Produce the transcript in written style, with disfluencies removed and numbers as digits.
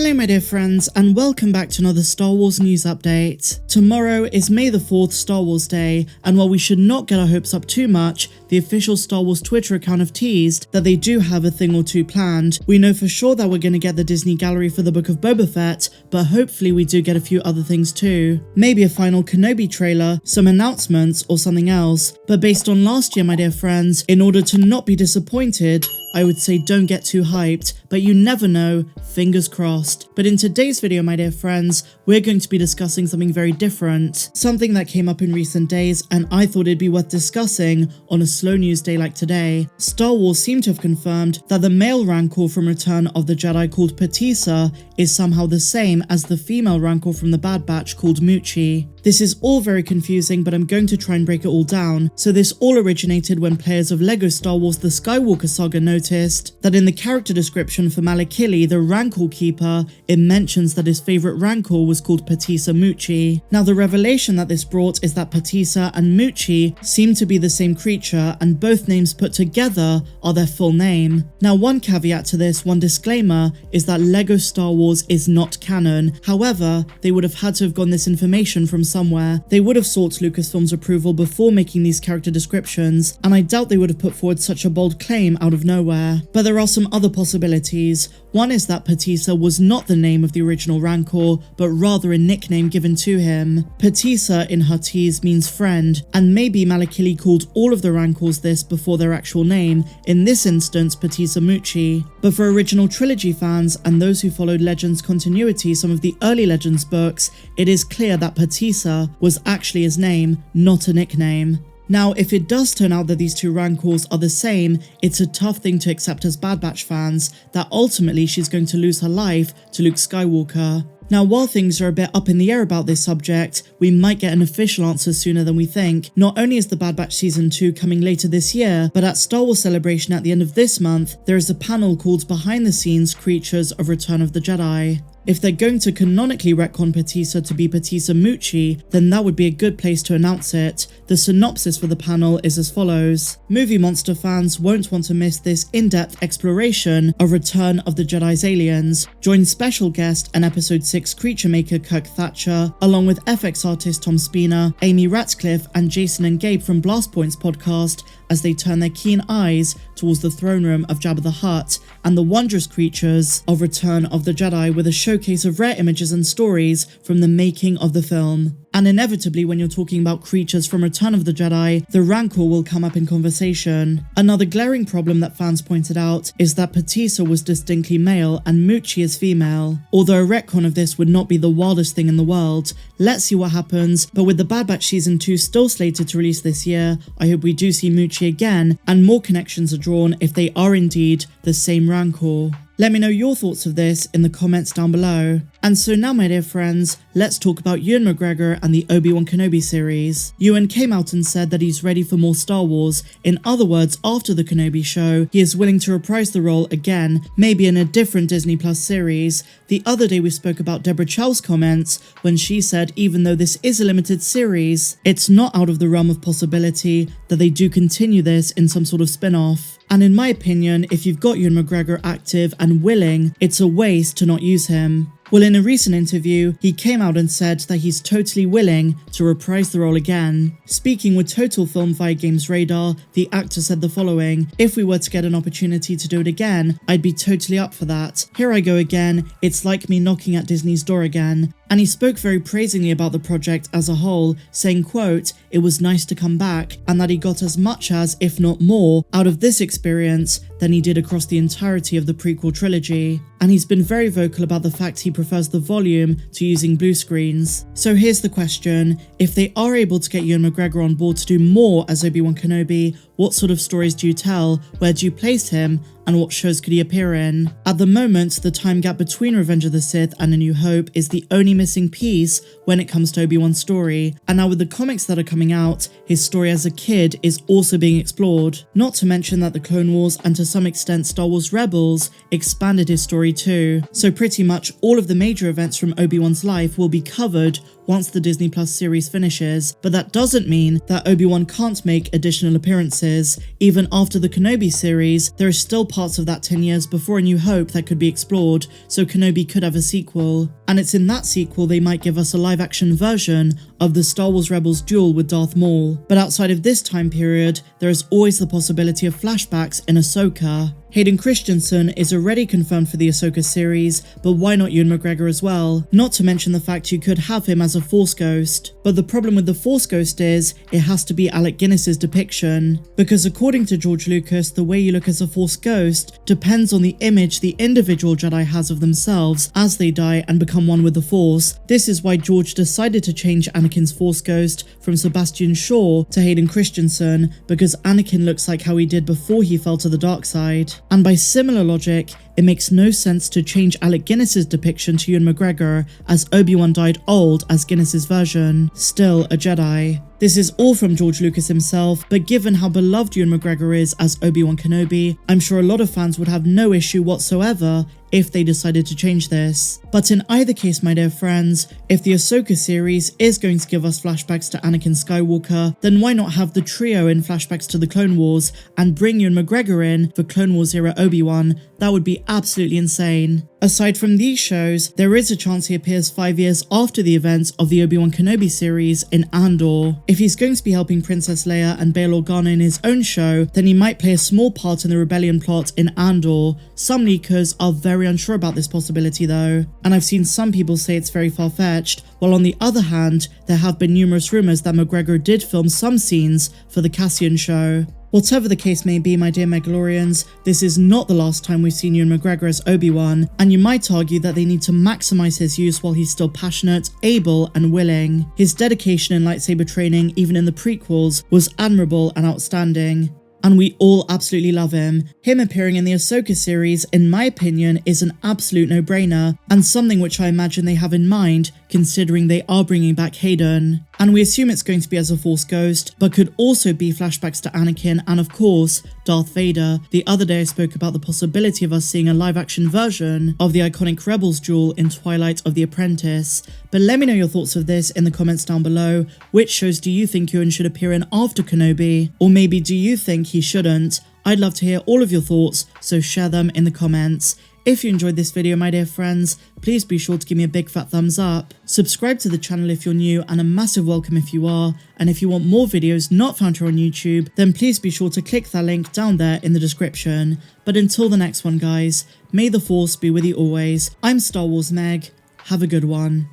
Hello my dear friends, and welcome back to another Star Wars news update. Tomorrow is May the 4th, Star Wars Day, and while we should not get our hopes up too much, the official Star Wars Twitter account have teased that they do have a thing or two planned. We know for sure that we're going to get the Disney gallery for the Book of Boba Fett, but hopefully we do get a few other things too. Maybe a final Kenobi trailer, some announcements, or something else. But based on last year my dear friends, in order to not be disappointed, I would say don't get too hyped, but you never know, fingers crossed. But in today's video my dear friends, we're going to be discussing something very different. Something that came up in recent days and I thought it'd be worth discussing on a slow news day like today. Star Wars seem to have confirmed that the male Rancor from Return of the Jedi called Pateesa is somehow the same as the female Rancor from the Bad Batch called Muchi. This is all very confusing, but I'm going to try and break it all down. So this all originated when players of LEGO Star Wars The Skywalker Saga noticed that in the character description for Malakili, the Rancor Keeper, it mentions that his favourite Rancor was called Pateesa Muchi. Now the revelation that this brought is that Pateesa and Muchi seem to be the same creature, and both names put together are their full name. Now one caveat to this, one disclaimer, is that LEGO Star Wars is not canon. However, they would have had to have gotten this information from somewhere. They would have sought Lucasfilm's approval before making these character descriptions, and I doubt they would have put forward such a bold claim out of nowhere. But there are some other possibilities. One is that Pateesa was not the name of the original Rancor, but rather a nickname given to him. Pateesa in Huttese means friend, and maybe Malakili called all of the Rancors this before their actual name, in this instance Pateesa Muchi. But for original Trilogy fans and those who followed Legends continuity, some of the early Legends books, it is clear that Pateesa was actually his name, not a nickname. Now, if it does turn out that these two Rancors are the same, it's a tough thing to accept as Bad Batch fans, that ultimately she's going to lose her life to Luke Skywalker. Now, while things are a bit up in the air about this subject, we might get an official answer sooner than we think. Not only is the Bad Batch Season 2 coming later this year, but at Star Wars Celebration at the end of this month, there is a panel called Behind the Scenes Creatures of Return of the Jedi. If they're going to canonically retcon Pateesa to be Pateesa Muchi, then that would be a good place to announce it. The synopsis for the panel is as follows. Movie monster fans won't want to miss this in-depth exploration of Return of the Jedi's aliens. Join special guest and Episode 6 creature maker Kirk Thatcher, along with FX artist Tom Spina, Amy Ratcliffe, and Jason and Gabe from Blast Point's podcast as they turn their keen eyes towards the throne room of Jabba the Hutt and the wondrous creatures of Return of the Jedi, with a showcase of rare images and stories from the making of the film. And inevitably, when you're talking about creatures from Return of the Jedi, the Rancor will come up in conversation. Another glaring problem that fans pointed out is that Pateesa was distinctly male and Muchi is female. Although a retcon of this would not be the wildest thing in the world. Let's see what happens, but with the Bad Batch Season 2 still slated to release this year, I hope we do see Muchi again, and more connections are drawn if they are indeed the same Rancor. Let me know your thoughts of this in the comments down below. And so now my dear friends, let's talk about Ewan McGregor and the Obi-Wan Kenobi series. Ewan came out and said that he's ready for more Star Wars. In other words, after the Kenobi show, he is willing to reprise the role again, maybe in a different Disney Plus series. The other day we spoke about Deborah Chow's comments when she said even though this is a limited series, it's not out of the realm of possibility that they do continue this in some sort of spin-off. And in my opinion, if you've got Ewan McGregor active and willing, it's a waste to not use him. Well, in a recent interview, he came out and said that he's totally willing to reprise the role again. Speaking with Total Film via Games Radar, the actor said the following: "If we were to get an opportunity to do it again, I'd be totally up for that. Here I go again, it's like me knocking at Disney's door again." And he spoke very praisingly about the project as a whole, saying, quote, "It was nice to come back, and that he got as much as, if not more, out of this experience than he did across the entirety of the prequel trilogy." And he's been very vocal about the fact he prefers the volume to using blue screens. So here's the question: if they are able to get Ewan McGregor on board to do more as Obi-Wan Kenobi, what sort of stories do you tell? Where do you place him? And what shows could he appear in? At the moment, the time gap between Revenge of the Sith and A New Hope is the only missing piece when it comes to Obi-Wan's story. And now with the comics that are coming out, his story as a kid is also being explored. Not to mention that the Clone Wars and to some extent Star Wars Rebels expanded his story too. So pretty much all of the major events from Obi-Wan's life will be covered once the Disney Plus series finishes, but that doesn't mean that Obi-Wan can't make additional appearances. is, even after the Kenobi series, there are still parts of that 10 years before A New Hope that could be explored, so Kenobi could have a sequel. And it's in that sequel they might give us a live-action version of the Star Wars Rebels duel with Darth Maul. But outside of this time period, there is always the possibility of flashbacks in Ahsoka. Hayden Christensen is already confirmed for the Ahsoka series, but why not Ewan McGregor as well? Not to mention the fact you could have him as a Force ghost. But the problem with the Force ghost is, it has to be Alec Guinness's depiction. Because according to George Lucas, the way you look as a Force ghost depends on the image the individual Jedi has of themselves as they die and become one with the Force. This is why George decided to change Anakin's Force ghost from Sebastian Shaw to Hayden Christensen, because Anakin looks like how he did before he fell to the dark side. And by similar logic, it makes no sense to change Alec Guinness's depiction to Ewan McGregor, as Obi-Wan died old as Guinness's version, still a Jedi. This is all from George Lucas himself, but given how beloved Ewan McGregor is as Obi-Wan Kenobi, I'm sure a lot of fans would have no issue whatsoever if they decided to change this. But in either case, my dear friends, if the Ahsoka series is going to give us flashbacks to Anakin Skywalker, then why not have the trio in flashbacks to the Clone Wars and bring Ewan McGregor in for Clone Wars era Obi-Wan? That would be absolutely insane. Aside from these shows, there is a chance he appears 5 years after the events of the Obi-Wan Kenobi series in Andor. If he's going to be helping Princess Leia and Bail Organa in his own show, then he might play a small part in the rebellion plot in Andor. Some leakers are very unsure about this possibility though, and I've seen some people say it's very far-fetched, while on the other hand, there have been numerous rumours that McGregor did film some scenes for the Cassian show. Whatever the case may be, my dear Mandalorians, this is not the last time we've seen Ewan McGregor as Obi-Wan, and you might argue that they need to maximise his use while he's still passionate, able and willing. His dedication in lightsaber training, even in the prequels, was admirable and outstanding. And we all absolutely love him. Him appearing in the Ahsoka series, in my opinion, is an absolute no-brainer, and something which I imagine they have in mind, considering they are bringing back Hayden. And we assume it's going to be as a Force ghost, but could also be flashbacks to Anakin and of course, Darth Vader. The other day I spoke about the possibility of us seeing a live-action version of the iconic Rebels duel in Twilight of the Apprentice. But let me know your thoughts of this in the comments down below. Which shows do you think Ewan should appear in after Kenobi? Or maybe do you think he shouldn't? I'd love to hear all of your thoughts, so share them in the comments. If you enjoyed this video, my dear friends, please be sure to give me a big fat thumbs up. Subscribe to the channel if you're new, and a massive welcome if you are. And if you want more videos not found here on YouTube, then please be sure to click that link down there in the description. But until the next one, guys, may the Force be with you always. I'm Star Wars Meg. Have a good one.